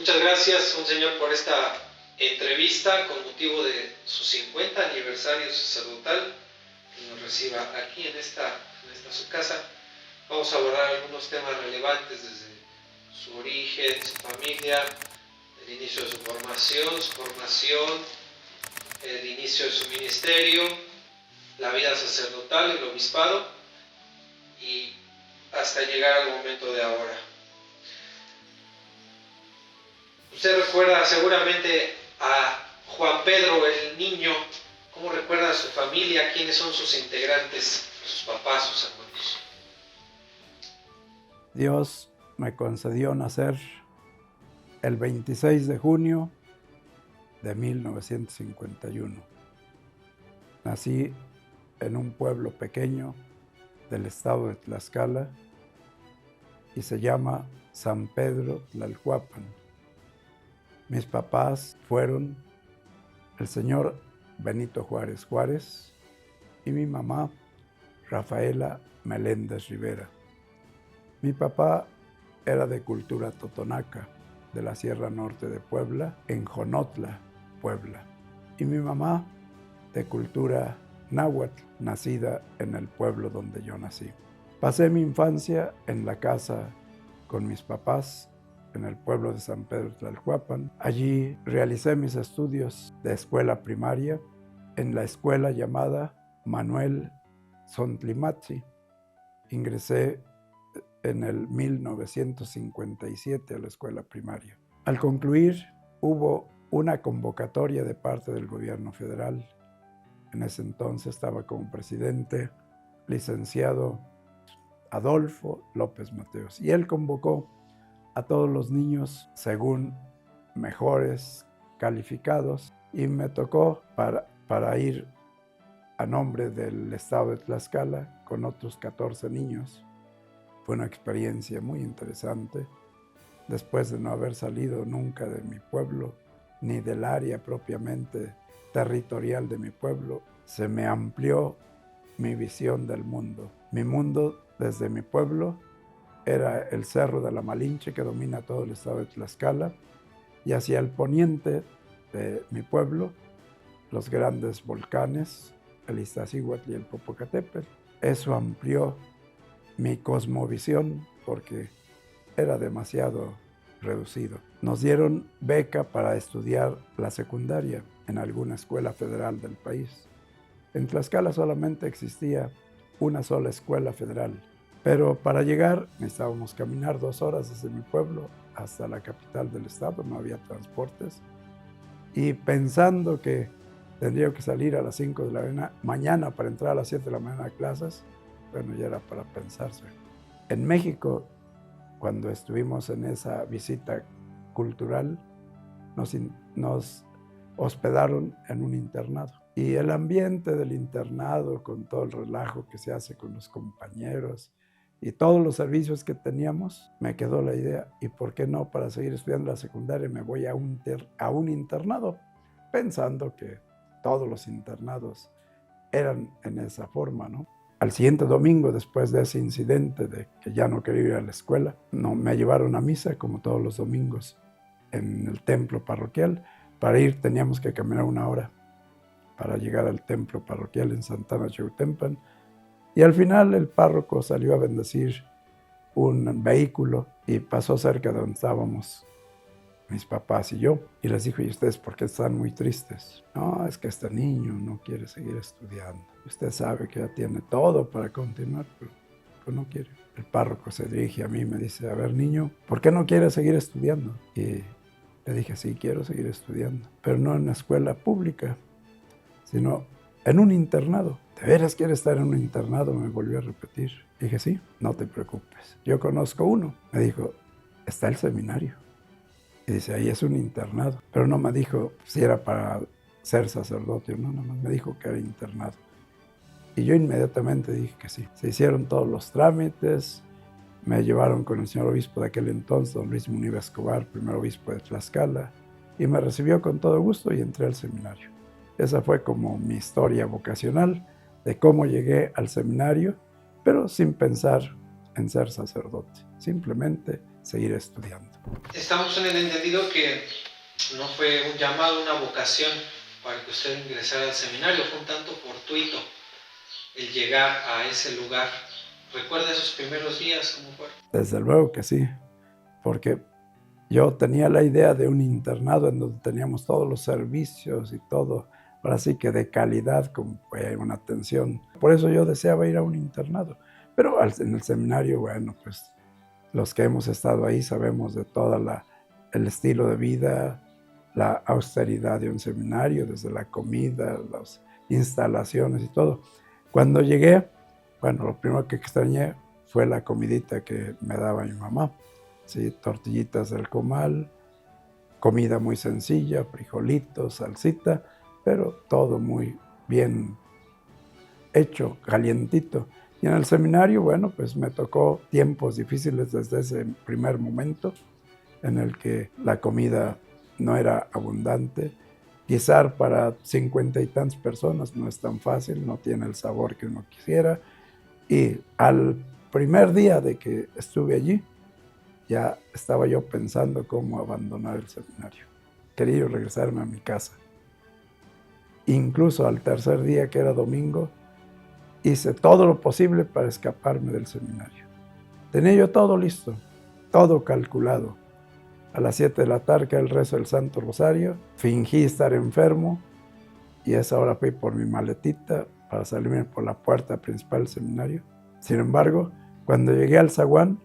Muchas gracias, Monseñor, por esta entrevista con motivo de su 50 aniversario sacerdotal, que nos reciba aquí en esta su casa. Vamos a abordar algunos temas relevantes desde su origen, su familia, el inicio de su formación, el inicio de su ministerio, la vida sacerdotal, el obispado y hasta llegar al momento de ahora. Usted recuerda seguramente a Juan Pedro, el niño. ¿Cómo recuerda a su familia? ¿Quiénes son sus integrantes, sus papás, sus hermanos? Dios me concedió nacer el 26 de junio de 1951. Nací en un pueblo pequeño del estado de Tlaxcala y se llama San Pedro Tlalhuapan. Mis papás fueron el señor Benito Juárez Juárez y mi mamá Rafaela Meléndez Rivera. Mi papá era de cultura totonaca, de la Sierra Norte de Puebla, en Jonotla, Puebla. Y mi mamá de cultura náhuatl, nacida en el pueblo donde yo nací. Pasé mi infancia en la casa con mis papás, en el pueblo de San Pedro Tlalhuapan. Allí realicé mis estudios de escuela primaria en la escuela llamada Manuel Sontlimatzi. Ingresé en el 1957 a la escuela primaria. Al concluir, hubo una convocatoria de parte del gobierno federal. En ese entonces estaba como presidente licenciado Adolfo López Mateos, y él convocó a todos los niños según mejores calificados, y me tocó para ir a nombre del estado de Tlaxcala con otros 14 niños. Fue una experiencia muy interesante. Después de no haber salido nunca de mi pueblo, ni del área propiamente territorial de mi pueblo, se me amplió mi visión del mundo. Mi mundo desde mi pueblo era el Cerro de la Malinche, que domina todo el estado de Tlaxcala, y hacia el poniente de mi pueblo, los grandes volcanes, el Iztaccíhuatl y el Popocatépetl. Eso amplió mi cosmovisión porque era demasiado reducido. Nos dieron beca para estudiar la secundaria en alguna escuela federal del país. En Tlaxcala solamente existía una sola escuela federal, pero para llegar necesitábamos caminar 2 horas desde mi pueblo hasta la capital del estado, no había transportes. Y pensando que tendría que salir a las 5 de la mañana para entrar a las 7 de la mañana a clases, bueno, ya era para pensarse. En México, cuando estuvimos en esa visita cultural, nos hospedaron en un internado. Y el ambiente del internado, con todo el relajo que se hace con los compañeros y todos los servicios que teníamos, me quedó la idea, ¿y por qué no para seguir estudiando la secundaria me voy a un internado? Pensando que todos los internados eran en esa forma, ¿no? Al siguiente domingo, después de ese incidente de que ya no quería ir a la escuela, me llevaron a misa, como todos los domingos, en el templo parroquial. Para ir teníamos que caminar 1 hora para llegar al templo parroquial en Santana Cheutempan. Y al final el párroco salió a bendecir un vehículo y pasó cerca de donde estábamos mis papás y yo, y les dijo: ¿y ustedes por qué están muy tristes? No, es que este niño no quiere seguir estudiando. Usted sabe que ya tiene todo para continuar, pero no quiere. El párroco se dirige a mí y me dice: a ver, niño, ¿por qué no quiere seguir estudiando? Y le dije: sí, quiero seguir estudiando, pero no en una escuela pública, sino en un internado. ¿De veras quiere estar en un internado? Me volvió a repetir. Dije: sí, no te preocupes, yo conozco uno. Me dijo: está el seminario. Y dice: ahí es un internado. Pero no me dijo si era para ser sacerdote o no, nada más me dijo que era internado. Y yo inmediatamente dije que sí. Se hicieron todos los trámites, me llevaron con el señor obispo de aquel entonces, don Luis Muniva Escobar, primer obispo de Tlaxcala, y me recibió con todo gusto y entré al seminario. Esa fue como mi historia vocacional de cómo llegué al seminario, pero sin pensar en ser sacerdote. simplemente seguir estudiando. Estamos en el entendido que no fue un llamado, una vocación para que usted ingresara al seminario, fue un tanto fortuito el llegar a ese lugar. ¿Recuerda esos primeros días cómo fue? Desde luego que sí, porque yo tenía la idea de un internado en donde teníamos todos los servicios y todo, ahora sí que de calidad, como fue una atención. Por eso yo deseaba ir a un internado. Pero en el seminario, bueno, pues los que hemos estado ahí sabemos de todo el estilo de vida, la austeridad de un seminario, desde la comida, las instalaciones y todo. Cuando llegué, bueno, lo primero que extrañé fue la comidita que me daba mi mamá. Sí, tortillitas del comal, comida muy sencilla, frijolitos, salsita, pero todo muy bien hecho, calientito. Y en el seminario, bueno, pues me tocó tiempos difíciles desde ese primer momento en el que la comida no era abundante. Guisar para 50 y tantas personas no es tan fácil, no tiene el sabor que uno quisiera. Y al primer día de que estuve allí, ya estaba yo pensando cómo abandonar el seminario. Quería regresarme a mi casa. Incluso al tercer día, que era domingo, hice todo lo posible para escaparme del seminario. Tenía yo todo listo, todo calculado. A las 7 de la tarde, que era el rezo del Santo Rosario, fingí estar enfermo y a esa hora fui por mi maletita para salirme por la puerta principal del seminario. Sin embargo, cuando llegué al zaguán,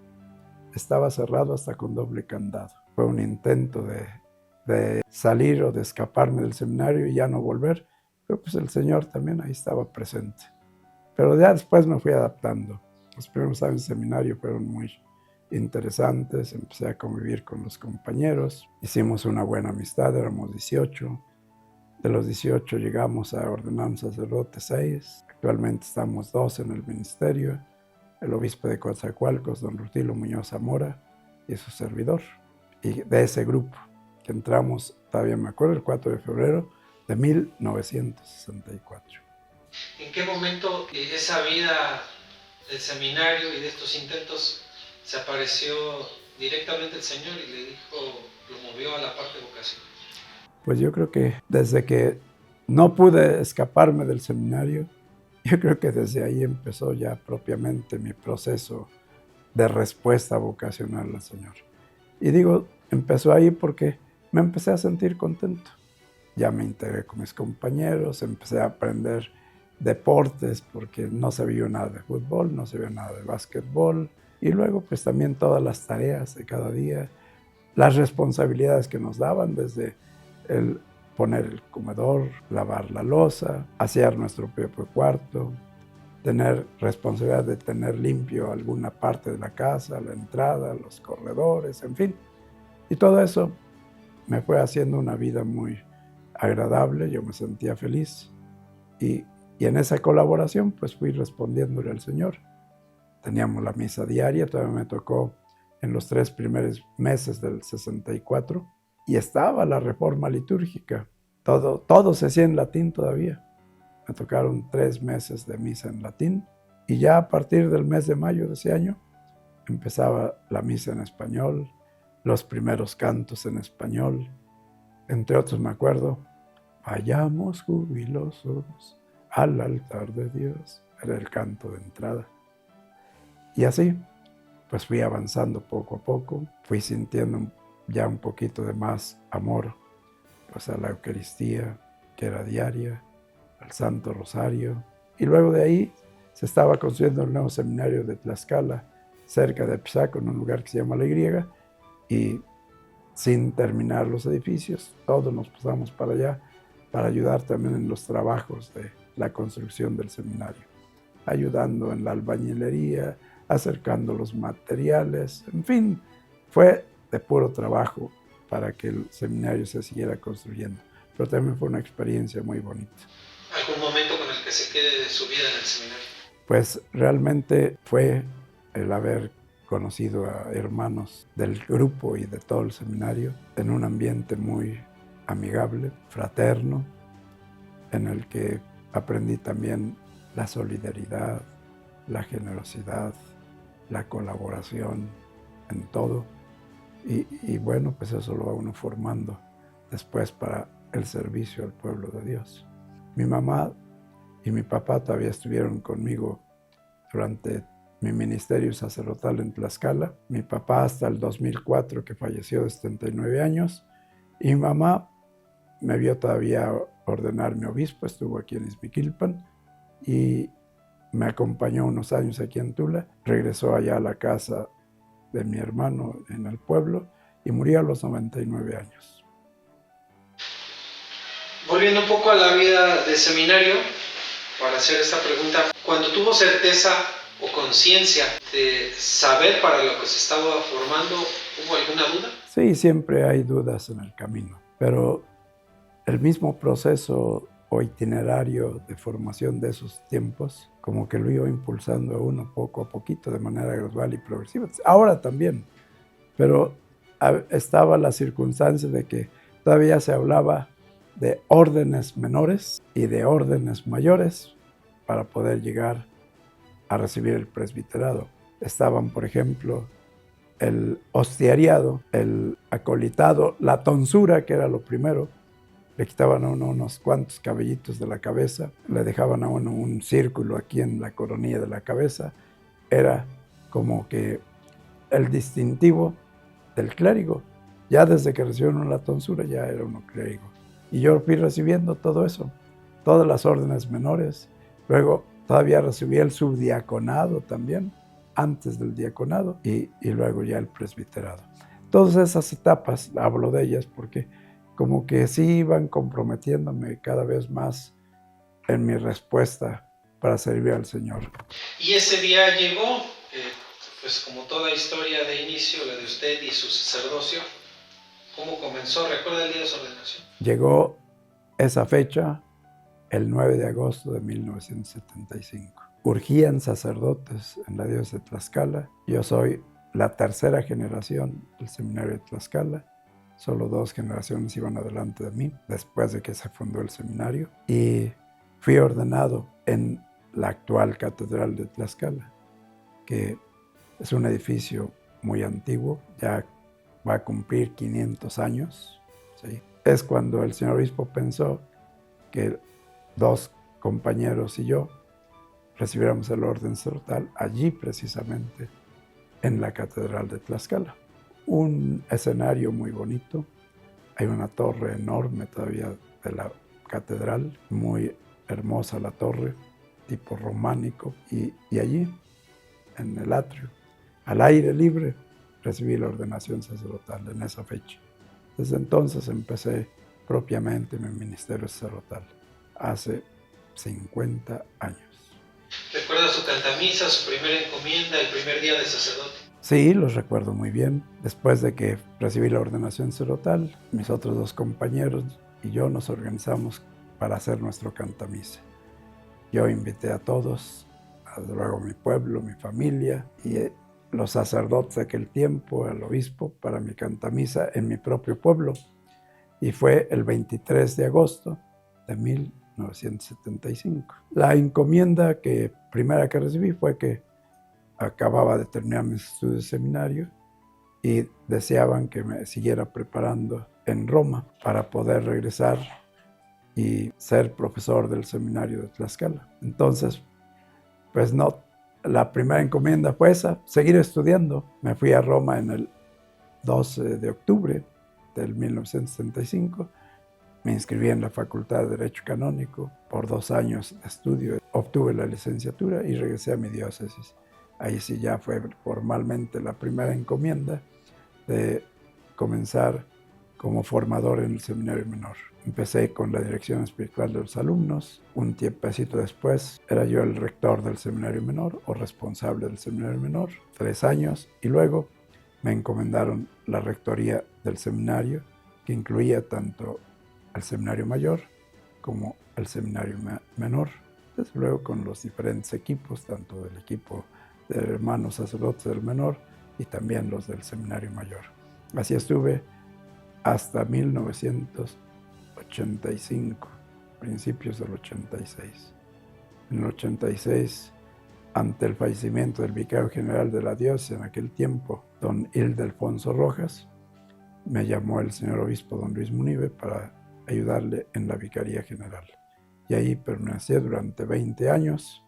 estaba cerrado hasta con doble candado. Fue un intento de salir o de escaparme del seminario y ya no volver, pero pues el Señor también ahí estaba presente. Pero ya después me fui adaptando. Los primeros años de seminario fueron muy interesantes, empecé a convivir con los compañeros, hicimos una buena amistad, éramos 18. De los 18 llegamos a ordenar un sacerdote 6, actualmente estamos 2 en el ministerio, el obispo de Coatzacoalcos, don Rutilo Muñoz Zamora, y su servidor. Y de ese grupo, que entramos, todavía me acuerdo, el 4 de febrero de 1964. ¿En qué momento esa vida del seminario y de estos intentos se apareció directamente el Señor y le dijo, lo movió a la parte vocacional? Pues yo creo que desde que no pude escaparme del seminario, yo creo que desde ahí empezó ya propiamente mi proceso de respuesta vocacional al Señor. Y digo, empezó ahí porque me empecé a sentir contento. Ya me integré con mis compañeros, empecé a aprender deportes porque no sabía nada de fútbol, no sabía nada de básquetbol. Y luego pues también todas las tareas de cada día, las responsabilidades que nos daban desde el poner el comedor, lavar la loza, asear nuestro propio cuarto, tener responsabilidad de tener limpio alguna parte de la casa, la entrada, los corredores, en fin. Y todo eso me fue haciendo una vida muy agradable, yo me sentía feliz. Y en esa colaboración pues fui respondiéndole al Señor. Teníamos la misa diaria, todavía me tocó en los 3 primeros meses del 64, y estaba la reforma litúrgica. Todo se hacía en latín todavía. Me tocaron 3 meses de misa en latín, y ya a partir del mes de mayo de ese año empezaba la misa en español, los primeros cantos en español. Entre otros me acuerdo, vayamos jubilosos al altar de Dios. Era el canto de entrada. Y así, pues fui avanzando poco a poco, fui sintiendo ya un poquito de más amor pues a la Eucaristía, que era diaria, al Santo Rosario. Y luego de ahí se estaba construyendo el nuevo seminario de Tlaxcala, cerca de Pisaco, en un lugar que se llama La Y, y sin terminar los edificios, todos nos pasamos para allá para ayudar también en los trabajos de la construcción del seminario, ayudando en la albañilería, acercando los materiales, en fin, fue de puro trabajo para que el seminario se siguiera construyendo, pero también fue una experiencia muy bonita. ¿Algún momento con el que se quede de su vida en el seminario? Pues realmente fue el haber conocido a hermanos del grupo y de todo el seminario en un ambiente muy amigable, fraterno, en el que aprendí también la solidaridad, la generosidad, la colaboración, en todo. Y bueno, pues eso lo va uno formando después para el servicio al pueblo de Dios. Mi mamá y mi papá todavía estuvieron conmigo durante mi ministerio sacerdotal en Tlaxcala. Mi papá hasta el 2004, que falleció de 79 años. Y mi mamá me vio todavía ordenarme obispo, estuvo aquí en Izmiquilpan y me acompañó unos años aquí en Tula. Regresó allá a la casa de mi hermano en el pueblo y murió a los 99 años. Volviendo un poco a la vida de seminario, para hacer esta pregunta, cuando tuvo certeza o conciencia de saber para lo que se estaba formando, ¿hubo alguna duda? Sí, siempre hay dudas en el camino, pero el mismo proceso o itinerario de formación de esos tiempos, como que lo iba impulsando a uno poco a poquito, de manera gradual y progresiva. Ahora también, pero estaba la circunstancia de que todavía se hablaba de órdenes menores y de órdenes mayores para poder llegar a recibir el presbiterado. Estaban, por ejemplo, el hostiariado, el acolitado, la tonsura, que era lo primero. Le quitaban a uno unos cuantos cabellitos de la cabeza, le dejaban a uno un círculo aquí en la coronilla de la cabeza. Era como que el distintivo del clérigo. Ya desde que recibió uno la tonsura ya era uno clérigo. Y yo fui recibiendo todo eso, todas las órdenes menores. Luego todavía recibí el subdiaconado también, antes del diaconado, y luego ya el presbiterado. Todas esas etapas, hablo de ellas porque como que sí iban comprometiéndome cada vez más en mi respuesta para servir al Señor. Y ese día llegó, pues como toda historia de inicio, la de usted y su sacerdocio, ¿cómo comenzó? ¿Recuerda el día de su ordenación? Llegó esa fecha, el 9 de agosto de 1975. Urgían sacerdotes en la diócesis de Tlaxcala. Yo soy la tercera generación del seminario de Tlaxcala. Solo 2 generaciones iban adelante de mí, después de que se fundó el seminario. Y fui ordenado en la actual Catedral de Tlaxcala, que es un edificio muy antiguo, ya va a cumplir 500 años. ¿Sí? Es cuando el señor obispo pensó que 2 compañeros y yo recibiéramos el orden sacerdotal allí precisamente en la Catedral de Tlaxcala. Un escenario muy bonito, hay una torre enorme todavía de la catedral, muy hermosa la torre, tipo románico, y allí, en el atrio, al aire libre, recibí la ordenación sacerdotal en esa fecha. Desde entonces empecé propiamente mi ministerio sacerdotal, hace 50 años. ¿Recuerda su cantamisa, su primera encomienda, el primer día de sacerdote? Sí, los recuerdo muy bien. Después de que recibí la ordenación sacerdotal, mis otros 2 compañeros y yo nos organizamos para hacer nuestro cantamisa. Yo invité a todos, luego a mi pueblo, mi familia y los sacerdotes de aquel tiempo, al obispo, para mi cantamisa en mi propio pueblo. Y fue el 23 de agosto de 1975. La encomienda primera que recibí fue que acababa de terminar mis estudios de seminario y deseaban que me siguiera preparando en Roma para poder regresar y ser profesor del seminario de Tlaxcala. Entonces, pues no, la primera encomienda fue esa, seguir estudiando. Me fui a Roma en el 12 de octubre del 1975. Me inscribí en la Facultad de Derecho Canónico. Por 2 años de estudio obtuve la licenciatura y regresé a mi diócesis. Ahí sí ya fue formalmente la primera encomienda de comenzar como formador en el seminario menor. Empecé con la dirección espiritual de los alumnos. Un tiempecito después era yo el rector del seminario menor o responsable del seminario menor, 3 años, y luego me encomendaron la rectoría del seminario, que incluía tanto el seminario mayor como el seminario menor. Desde luego con los diferentes equipos, tanto del equipo de hermanos sacerdotes del menor y también los del seminario mayor. Así estuve hasta 1985, principios del 86. En el 86, ante el fallecimiento del vicario general de la diócesis en aquel tiempo, don Ildefonso Rojas, me llamó el señor obispo don Luis Munive para ayudarle en la Vicaría General. Y ahí permanecí durante 20 años,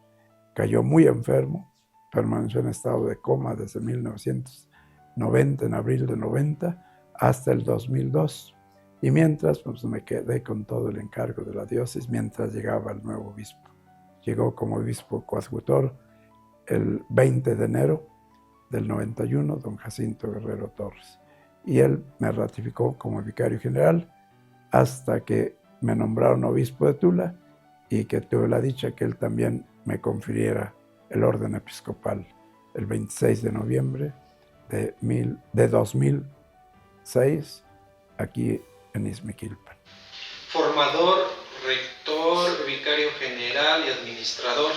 cayó muy enfermo, permaneció en estado de coma desde 1990, en abril de 90, hasta el 2002. Y mientras, pues me quedé con todo el encargo de la diócesis mientras llegaba el nuevo obispo. Llegó como obispo coadjutor el 20 de enero del 91, don Jacinto Guerrero Torres. Y él me ratificó como vicario general hasta que me nombraron obispo de Tula y que tuve la dicha que él también me confiriera el orden episcopal el 26 de noviembre de 2006 aquí en Izmiquilpan. Formador, rector, vicario general y administrador.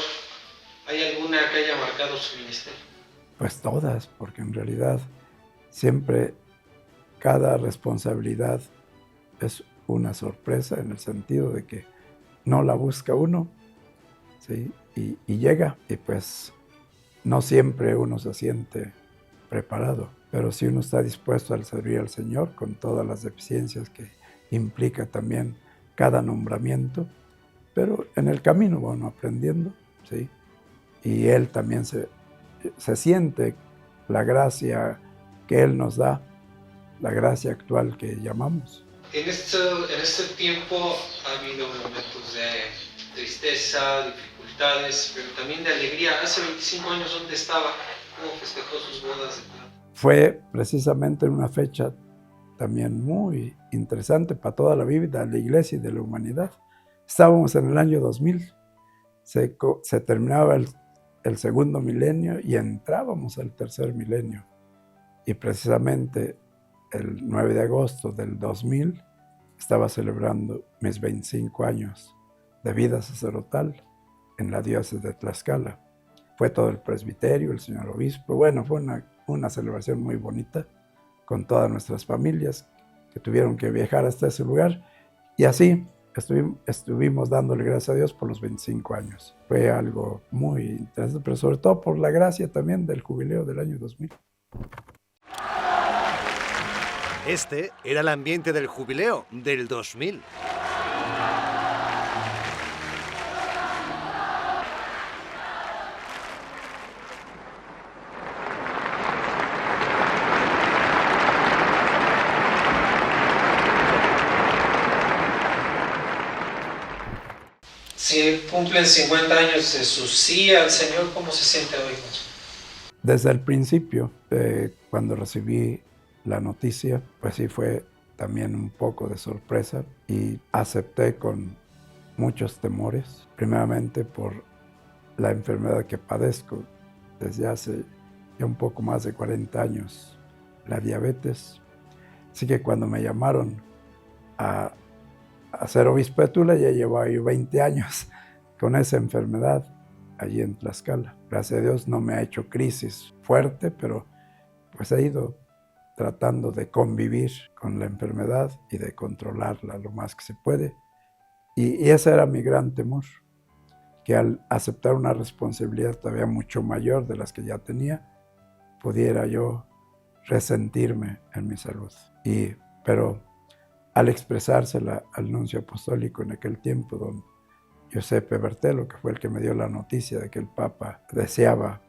¿Hay alguna que haya marcado su ministerio? Pues todas, porque en realidad siempre cada responsabilidad es una sorpresa en el sentido de que no la busca uno, ¿sí? y llega, y pues no siempre uno se siente preparado, pero si uno está dispuesto a servir al Señor con todas las deficiencias que implica también cada nombramiento, pero en el camino va uno aprendiendo, ¿sí? Y Él también se siente la gracia que Él nos da, la gracia actual que llamamos. En este tiempo ha habido momentos de tristeza, dificultades, pero también de alegría. Hace 25 años, ¿dónde estaba? ¿Cómo festejó sus bodas de plata? Fue precisamente una fecha también muy interesante para toda la vida de la Iglesia y de la humanidad. Estábamos en el año 2000, se terminaba el segundo milenio y entrábamos al tercer milenio. Y precisamente el 9 de agosto del 2000 estaba celebrando mis 25 años de vida sacerdotal en la diócesis de Tlaxcala. Fue todo el presbiterio, el señor obispo. Bueno, fue una celebración muy bonita con todas nuestras familias que tuvieron que viajar hasta ese lugar. Y así estuvimos dándole gracias a Dios por los 25 años. Fue algo muy interesante, pero sobre todo por la gracia también del jubileo del año 2000. Este era el ambiente del jubileo del 2000. Si cumplen 50 años de su sí al Señor, ¿cómo se siente hoy? Desde el principio, cuando recibí la noticia, pues sí fue también un poco de sorpresa y acepté con muchos temores, primeramente por la enfermedad que padezco desde hace ya un poco más de 40 años, la diabetes. Así que cuando me llamaron a ser obispo de Tula, ya llevaba yo 20 años con esa enfermedad allí en Tlaxcala. Gracias a Dios no me ha hecho crisis fuerte, pero pues he ido tratando de convivir con la enfermedad y de controlarla lo más que se puede. Y ese era mi gran temor, que al aceptar una responsabilidad todavía mucho mayor de las que ya tenía, pudiera yo resentirme en mi salud. Pero al expresársela al nuncio apostólico en aquel tiempo, don Giuseppe Bertello, que fue el que me dio la noticia de que el Papa deseaba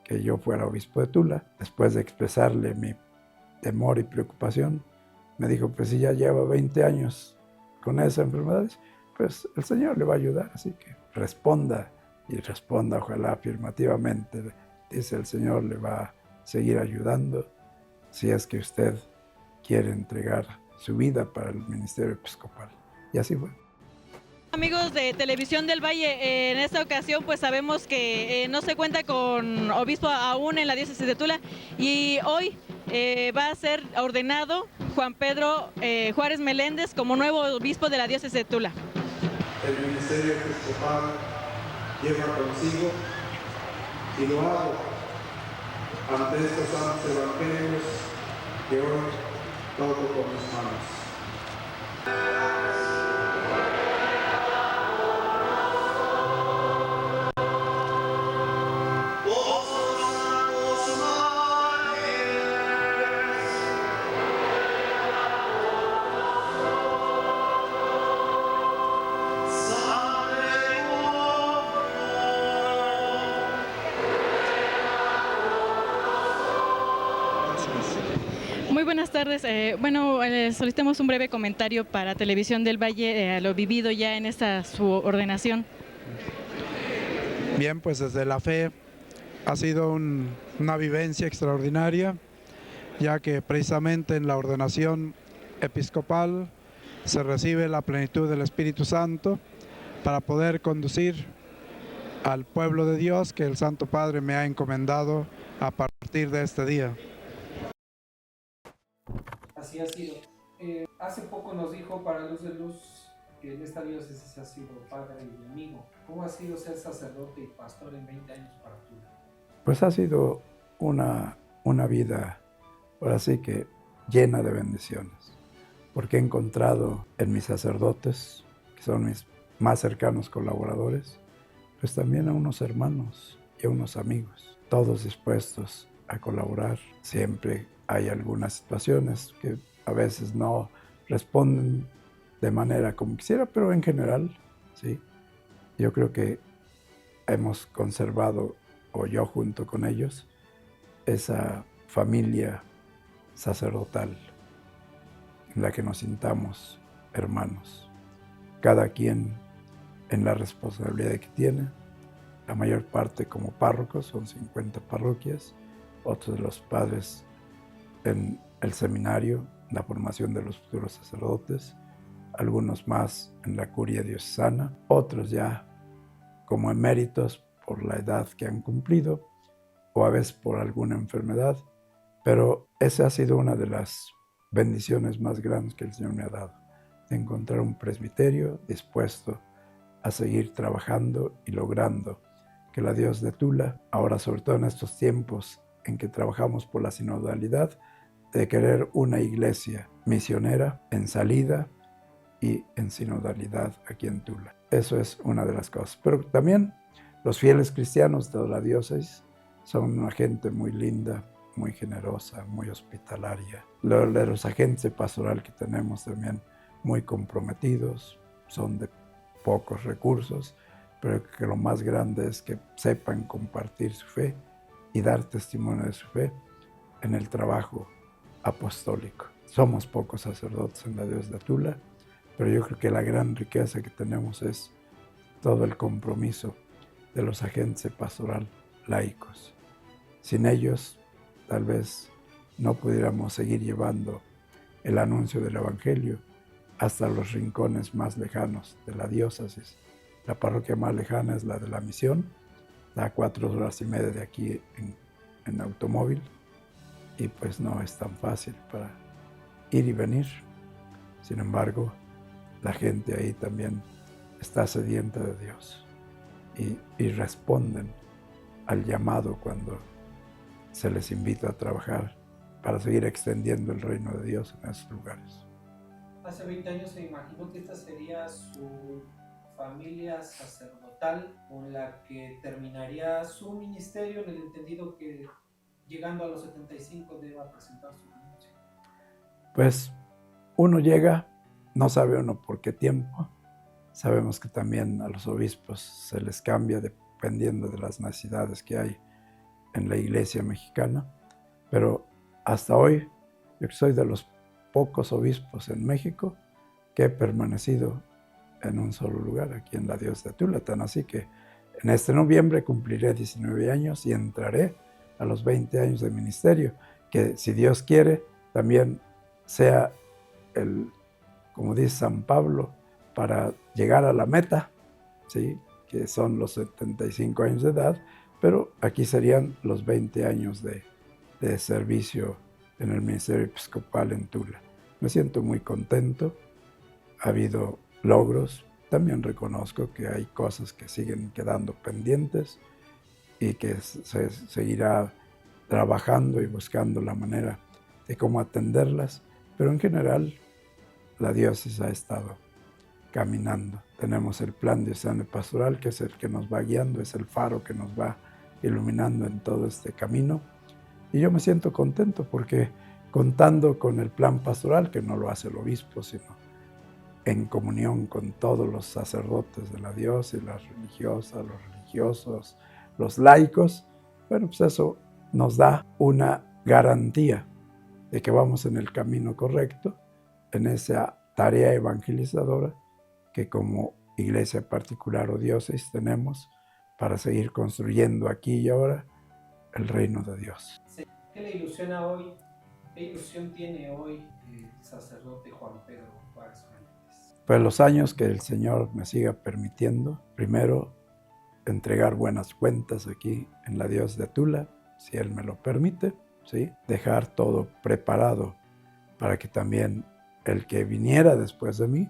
que yo fuera obispo de Tula, después de expresarle mi temor y preocupación, me dijo, pues si ya lleva 20 años con esa enfermedad, pues el Señor le va a ayudar, así que responda, y responda ojalá afirmativamente. Dice, el Señor le va a seguir ayudando si es que usted quiere entregar su vida para el ministerio episcopal. Y así fue. Amigos de Televisión del Valle, en esta ocasión pues sabemos que no se cuenta con obispo aún en la diócesis de Tula y hoy va a ser ordenado Juan Pedro Juárez Meléndez como nuevo obispo de la diócesis de Tula. El ministerio episcopal lleva consigo, y lo hago ante estos santos evangelios que hoy toco con mis manos. Muy buenas tardes. Solicitamos un breve comentario para Televisión del Valle a lo vivido ya en esta su ordenación. Bien, pues desde la fe ha sido una vivencia extraordinaria, ya que precisamente en la ordenación episcopal se recibe la plenitud del Espíritu Santo para poder conducir al pueblo de Dios que el Santo Padre me ha encomendado a partir de este día. Así ha sido. Hace poco nos dijo para Luz de Luz que en esta diócesis ha sido padre y amigo. ¿Cómo ha sido ser sacerdote y pastor en 20 años para Tula? Pues ha sido una vida, ahora sí que llena de bendiciones, porque he encontrado en mis sacerdotes, que son mis más cercanos colaboradores, pues también a unos hermanos y a unos amigos, todos dispuestos a colaborar. Siempre hay algunas situaciones que a veces no responden de manera como quisiera, pero en general, sí. Yo creo que hemos conservado, o yo junto con ellos, esa familia sacerdotal en la que nos sintamos hermanos, cada quien en la responsabilidad que tiene, la mayor parte como párrocos, son 50 parroquias, otros de los padres en el seminario, la formación de los futuros sacerdotes, algunos más en la curia diocesana, otros ya como eméritos por la edad que han cumplido o a veces por alguna enfermedad, pero esa ha sido una de las bendiciones más grandes que el Señor me ha dado, de encontrar un presbiterio dispuesto a seguir trabajando y logrando que la diócesis de Tula, ahora sobre todo en estos tiempos en que trabajamos por la sinodalidad, de querer una iglesia misionera en salida y en sinodalidad aquí en Tula. Eso es una de las cosas. Pero también los fieles cristianos de la diócesis son una gente muy linda, muy generosa, muy hospitalaria. Los agentes de pastoral que tenemos también muy comprometidos, son de pocos recursos, pero que lo más grande es que sepan compartir su fe y dar testimonio de su fe en el trabajo apostólico. Somos pocos sacerdotes en la diócesis de Tula, pero yo creo que la gran riqueza que tenemos es todo el compromiso de los agentes de pastoral laicos. Sin ellos, tal vez no pudiéramos seguir llevando el anuncio del Evangelio hasta los rincones más lejanos de la diócesis. La parroquia más lejana es la de la Misión, está a 4 horas y media de aquí en automóvil, y pues no es tan fácil para ir y venir. Sin embargo, la gente ahí también está sedienta de Dios y responden al llamado cuando se les invita a trabajar para seguir extendiendo el reino de Dios en esos lugares. Hace 20 años se imaginó que esta sería su familia sacerdotal con la que terminaría su ministerio, en el entendido que llegando a los 75 deba presentar su renuncia. Pues uno llega, no sabe uno por qué tiempo. Sabemos que también a los obispos se les cambia dependiendo de las necesidades que hay en la iglesia mexicana, pero hasta hoy yo soy de los pocos obispos en México que he permanecido en un solo lugar, aquí en la diócesis de Tula, tan así que en este noviembre cumpliré 19 años y entraré a los 20 años de ministerio, que si Dios quiere también sea como dice San Pablo, para llegar a la meta, ¿sí? Que son los 75 años de edad, pero aquí serían los 20 años de servicio en el ministerio episcopal en Tula. Me siento muy contento, ha habido logros, también reconozco que hay cosas que siguen quedando pendientes y que se seguirá trabajando y buscando la manera de cómo atenderlas, pero en general la diócesis ha estado caminando. Tenemos el plan diocesano pastoral, que es el que nos va guiando, es el faro que nos va iluminando en todo este camino. Y yo me siento contento porque contando con el plan pastoral, que no lo hace el obispo, sino en comunión con todos los sacerdotes de la diócesis, las religiosas, los religiosos, los laicos, bueno, pues eso nos da una garantía de que vamos en el camino correcto, en esa tarea evangelizadora que como iglesia particular o diócesis tenemos para seguir construyendo aquí y ahora el reino de Dios. ¿Qué le ilusiona hoy? ¿Qué ilusión tiene hoy el sacerdote Juan Pedro Juárez Menéndez? Pues los años que el Señor me siga permitiendo, primero entregar buenas cuentas aquí en la diócesis de Tula, si Él me lo permite, ¿sí? Dejar todo preparado para que también el que viniera después de mí,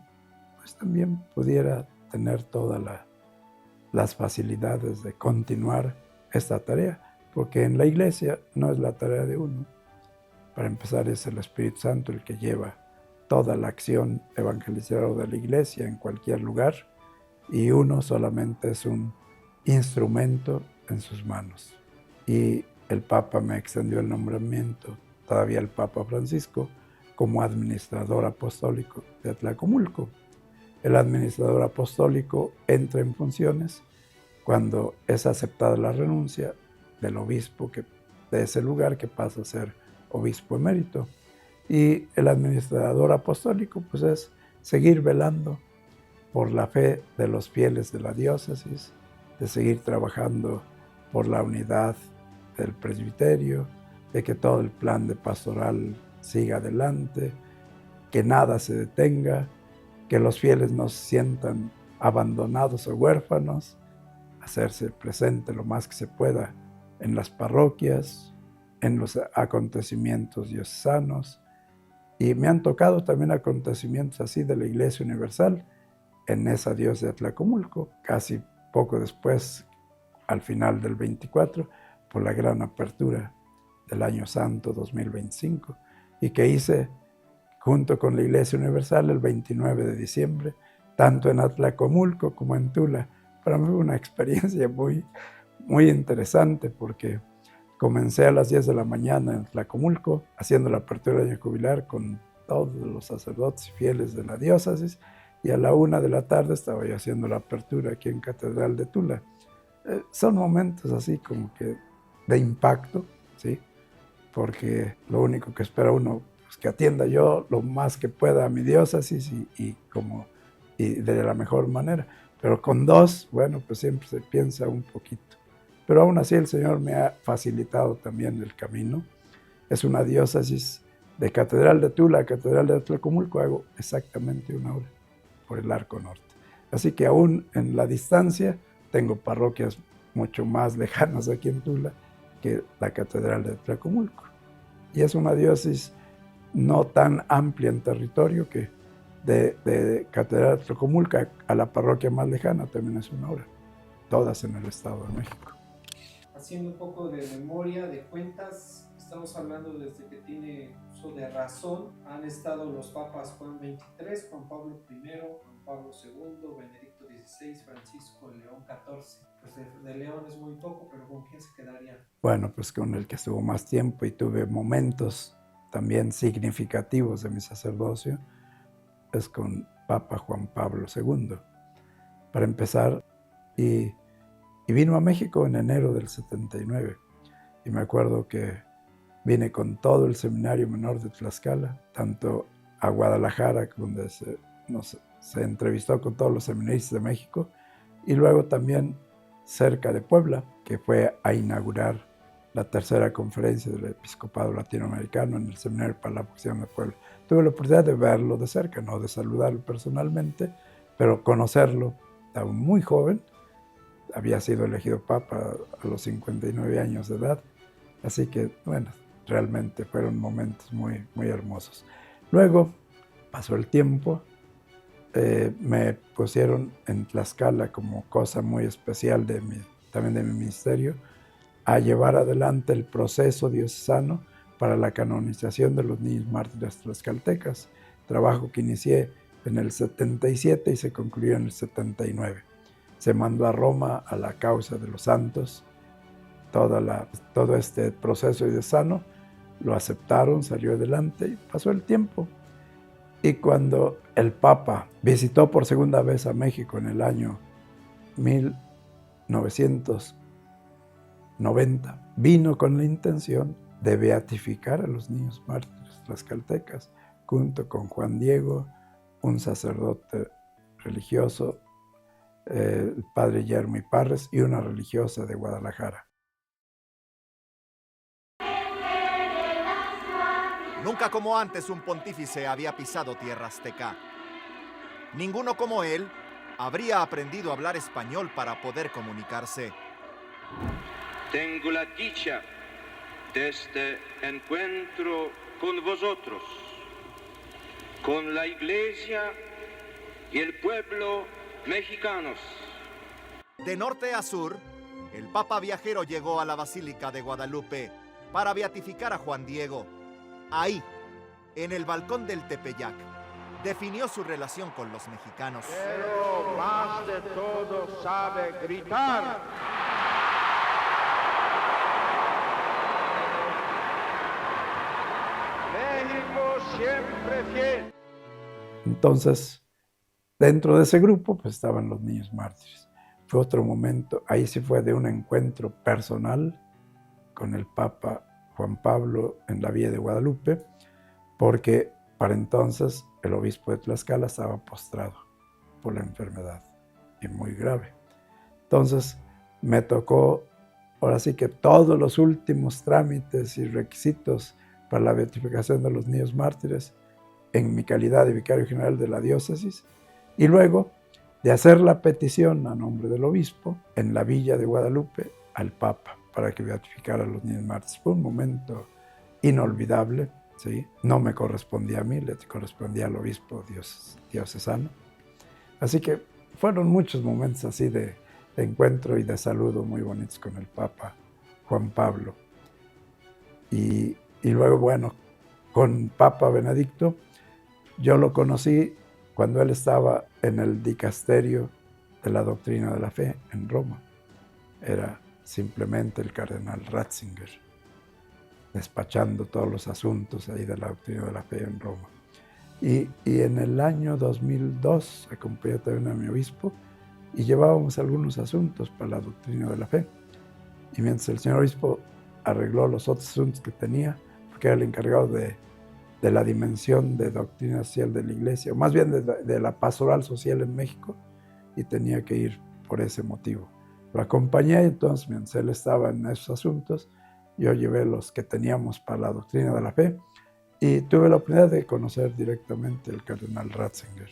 pues también pudiera tener todas las facilidades de continuar esta tarea, porque en la iglesia no es la tarea de uno. Para empezar, es el Espíritu Santo el que lleva toda la acción evangelizadora de la iglesia en cualquier lugar, y uno solamente es un instrumento en sus manos. Y el Papa me extendió el nombramiento, todavía el Papa Francisco, como administrador apostólico de Atlacomulco. El administrador apostólico entra en funciones cuando es aceptada la renuncia del obispo de ese lugar, que pasa a ser obispo emérito. Y el administrador apostólico pues es seguir velando por la fe de los fieles de la diócesis, de seguir trabajando por la unidad del presbiterio, de que todo el plan de pastoral siga adelante, que nada se detenga, que los fieles no se sientan abandonados o huérfanos, hacerse presente lo más que se pueda en las parroquias, en los acontecimientos diocesanos. Y me han tocado también acontecimientos así de la Iglesia Universal en esa diócesis de Atlacomulco, casi poco después, al final del 24, por la gran apertura del Año Santo 2025, y que hice junto con la Iglesia Universal el 29 de diciembre, tanto en Atlacomulco como en Tula. Para mí fue una experiencia muy interesante, porque comencé a las 10 de la mañana en Atlacomulco, haciendo la apertura del año jubilar con todos los sacerdotes y fieles de la diócesis, y a la 1 de la tarde estaba yo haciendo la apertura aquí en Catedral de Tula. Son momentos así como que de impacto, ¿sí? Porque lo único que espera uno es que atienda yo lo más que pueda a mi diócesis y de la mejor manera. Pero con dos, bueno, pues siempre se piensa un poquito. Pero aún así el Señor me ha facilitado también el camino. Es una diócesis de Catedral de Tula a Catedral de Atlacomulco, hago exactamente 1 hora por el Arco Norte. Así que aún en la distancia tengo parroquias mucho más lejanas aquí en Tula que la Catedral de Atlacomulco. Y es una diócesis no tan amplia en territorio, que de Catedral de Atlacomulco a la parroquia más lejana también es 1 hora, todas en el Estado de México. Haciendo un poco de memoria, de cuentas, estamos hablando desde que tiene uso de razón. Han estado los papas Juan XXIII, Juan Pablo I, Juan Pablo II, Benedicto XVI, Francisco, León XIV. Pues de León es muy poco, pero ¿con quién se quedaría? Bueno, pues con el que estuvo más tiempo y tuve momentos también significativos de mi sacerdocio, es con Papa Juan Pablo II. Para empezar, y vino a México en enero del 79. Y me acuerdo que vine con todo el Seminario Menor de Tlaxcala, tanto a Guadalajara, donde se entrevistó con todos los seminaristas de México, y luego también cerca de Puebla, que fue a inaugurar la 3ª conferencia del Episcopado Latinoamericano en el Seminario para la Vocación de Puebla. Tuve la oportunidad de verlo de cerca, no de saludarlo personalmente, pero conocerlo. Estaba muy joven, había sido elegido papa a los 59 años de edad, así que, bueno, realmente fueron momentos muy hermosos. Luego pasó el tiempo, me pusieron en Tlaxcala como cosa muy especial también de mi ministerio, a llevar adelante el proceso diocesano para la canonización de los niños mártires tlaxcaltecas, trabajo que inicié en el 77 y se concluyó en el 79. Se mandó a Roma a la causa de los santos, todo este proceso diocesano, lo aceptaron, salió adelante y pasó el tiempo. Y cuando el Papa visitó por segunda vez a México en el año 1990, vino con la intención de beatificar a los niños mártires tlaxcaltecas, junto con Juan Diego, un sacerdote religioso, el padre Guillermo Iparres y una religiosa de Guadalajara. Nunca como antes un pontífice había pisado tierra azteca. Ninguno como él habría aprendido a hablar español para poder comunicarse. Tengo la dicha de este encuentro con vosotros, con la Iglesia y el pueblo mexicanos. De norte a sur, el Papa viajero llegó a la Basílica de Guadalupe para beatificar a Juan Diego. Ahí, en el balcón del Tepeyac, definió su relación con los mexicanos. Pero más de todo sabe gritar. México siempre fiel. Entonces, dentro de ese grupo, pues estaban los niños mártires. Fue otro momento, ahí sí fue de un encuentro personal con el Papa Juan Pablo en la Villa de Guadalupe, porque para entonces el obispo de Tlaxcala estaba postrado por la enfermedad, y muy grave. Entonces me tocó, ahora sí que todos los últimos trámites y requisitos para la beatificación de los niños mártires en mi calidad de vicario general de la diócesis, y luego de hacer la petición a nombre del obispo en la Villa de Guadalupe al Papa para que beatificara a los niños mártires. Fue un momento inolvidable, ¿sí? No me correspondía a mí, le correspondía al obispo diocesano. Así que fueron muchos momentos así de encuentro y de saludo muy bonitos con el Papa Juan Pablo. Y luego, bueno, con Papa Benedicto, yo lo conocí cuando él estaba en el dicasterio de la doctrina de la fe en Roma. Era simplemente el cardenal Ratzinger, despachando todos los asuntos ahí de la doctrina de la fe en Roma. Y en el año 2002 acompañé también a mi obispo y llevábamos algunos asuntos para la doctrina de la fe. Y mientras el señor obispo arregló los otros asuntos que tenía, porque era el encargado de la dimensión de doctrina social de la Iglesia, o más bien de la pastoral social en México, y tenía que ir por ese motivo. Lo acompañé, entonces, mientras él estaba en esos asuntos, yo llevé los que teníamos para la doctrina de la fe, y tuve la oportunidad de conocer directamente al cardenal Ratzinger.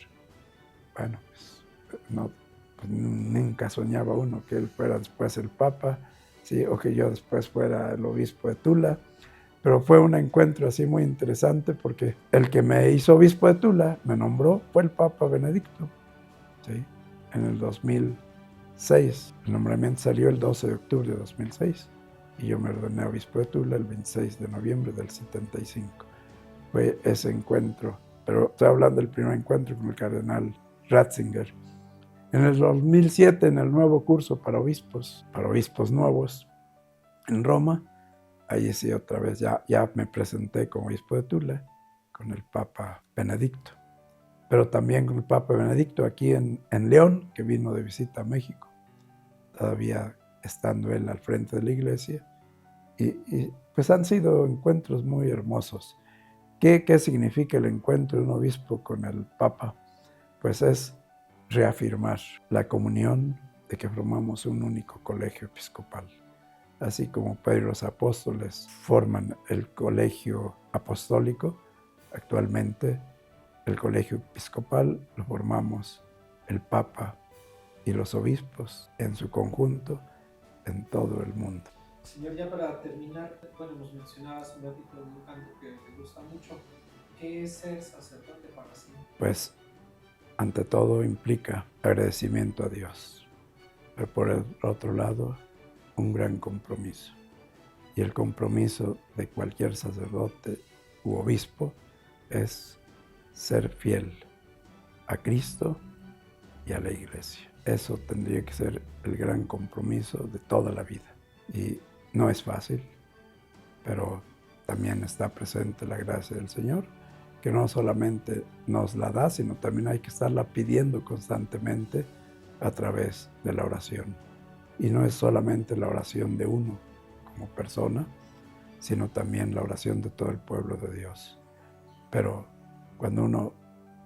Bueno, pues nunca soñaba uno que él fuera después el Papa, ¿sí? O que yo después fuera el obispo de Tula. Pero fue un encuentro así muy interesante porque el que me hizo obispo de Tula, me nombró, fue el Papa Benedicto, ¿sí? En el 2006. El nombramiento salió el 12 de octubre de 2006 y yo me ordené obispo de Tula el 26 de noviembre del 75. Fue ese encuentro, pero estoy hablando del primer encuentro con el cardenal Ratzinger. En el 2007, en el nuevo curso para obispos nuevos en Roma, ahí sí otra vez ya me presenté como obispo de Tula con el Papa Benedicto, pero también con el Papa Benedicto aquí en León, que vino de visita a México, todavía estando él al frente de la iglesia, y pues han sido encuentros muy hermosos. ¿Qué significa el encuentro de un obispo con el Papa? Pues es reafirmar la comunión de que formamos un único colegio episcopal. Así como Pedro y los apóstoles forman el colegio apostólico, actualmente el colegio episcopal lo formamos el Papa y los obispos en su conjunto en todo el mundo. Señor, ya para terminar, bueno, nos mencionabas un ratito de un canto que te gusta mucho. ¿Qué es ser sacerdote para sí? Pues, ante todo implica agradecimiento a Dios, pero por el otro lado, un gran compromiso. Y el compromiso de cualquier sacerdote u obispo es ser fiel a Cristo y a la Iglesia. Eso tendría que ser el gran compromiso de toda la vida. Y no es fácil, pero también está presente la gracia del Señor, que no solamente nos la da, sino también hay que estarla pidiendo constantemente a través de la oración. Y no es solamente la oración de uno como persona, sino también la oración de todo el pueblo de Dios. Pero cuando uno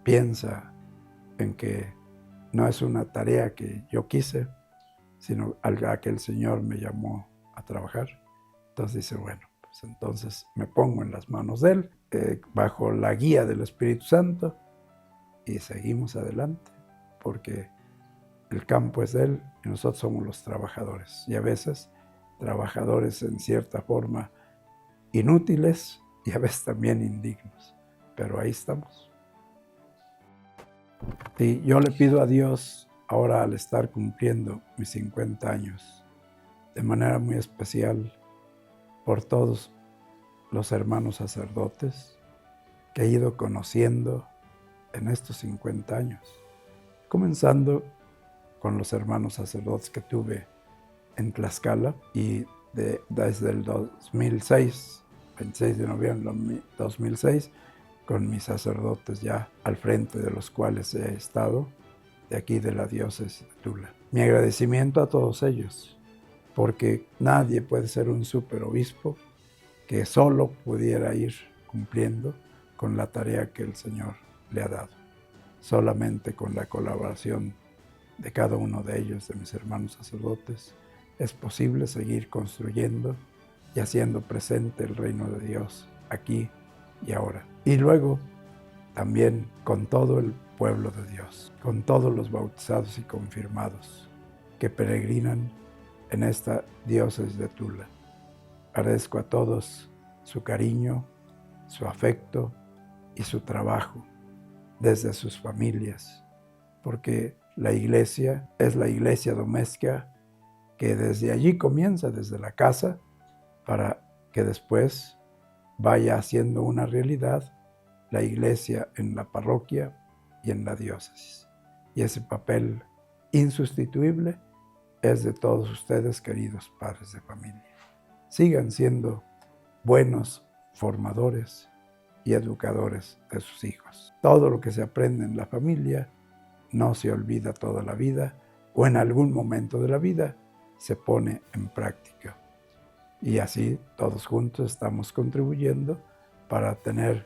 piensa en que no es una tarea que yo quise, sino a la que el Señor me llamó a trabajar, entonces dice, bueno, pues entonces me pongo en las manos de Él, bajo la guía del Espíritu Santo, y seguimos adelante, porque el campo es de Él y nosotros somos los trabajadores. Y a veces trabajadores en cierta forma inútiles y a veces también indignos. Pero ahí estamos. Y yo le pido a Dios, ahora al estar cumpliendo mis 50 años, de manera muy especial por todos los hermanos sacerdotes que he ido conociendo en estos 50 años, comenzando con los hermanos sacerdotes que tuve en Tlaxcala y desde el 2006, 26 de noviembre de 2006, con mis sacerdotes ya al frente de los cuales he estado, de aquí de la diócesis de Tula. Mi agradecimiento a todos ellos, porque nadie puede ser un superobispo que solo pudiera ir cumpliendo con la tarea que el Señor le ha dado. Solamente con la colaboración de cada uno de ellos, de mis hermanos sacerdotes, es posible seguir construyendo y haciendo presente el reino de Dios aquí y ahora. Y luego también con todo el pueblo de Dios, con todos los bautizados y confirmados que peregrinan en esta diócesis de Tula. Agradezco a todos su cariño, su afecto y su trabajo desde sus familias, porque la iglesia es la iglesia doméstica que desde allí comienza, desde la casa, para que después vaya haciendo una realidad la iglesia en la parroquia y en la diócesis. Y ese papel insustituible es de todos ustedes, queridos padres de familia. Sigan siendo buenos formadores y educadores de sus hijos. Todo lo que se aprende en la familia no se olvida toda la vida, o en algún momento de la vida se pone en práctica. Y así todos juntos estamos contribuyendo para tener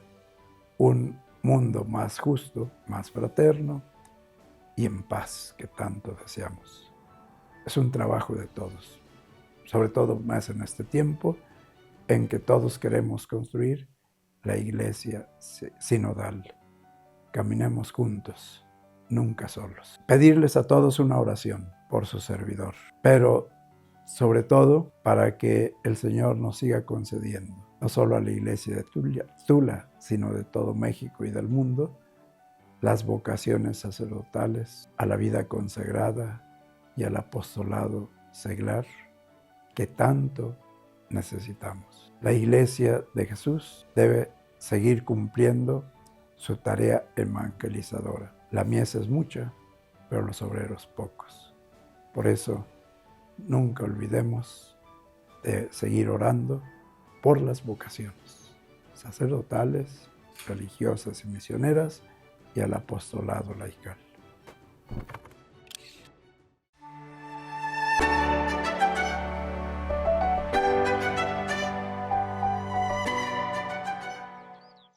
un mundo más justo, más fraterno y en paz que tanto deseamos. Es un trabajo de todos, sobre todo más en este tiempo en que todos queremos construir la iglesia sinodal. Caminemos juntos, nunca solos. Pedirles a todos una oración por su servidor, pero sobre todo para que el Señor nos siga concediendo, no solo a la iglesia de Tula, sino de todo México y del mundo, las vocaciones sacerdotales, a la vida consagrada y al apostolado seglar que tanto necesitamos. La iglesia de Jesús debe seguir cumpliendo su tarea evangelizadora. La mies es mucha, pero los obreros pocos. Por eso, nunca olvidemos de seguir orando por las vocaciones sacerdotales, religiosas y misioneras y al apostolado laical.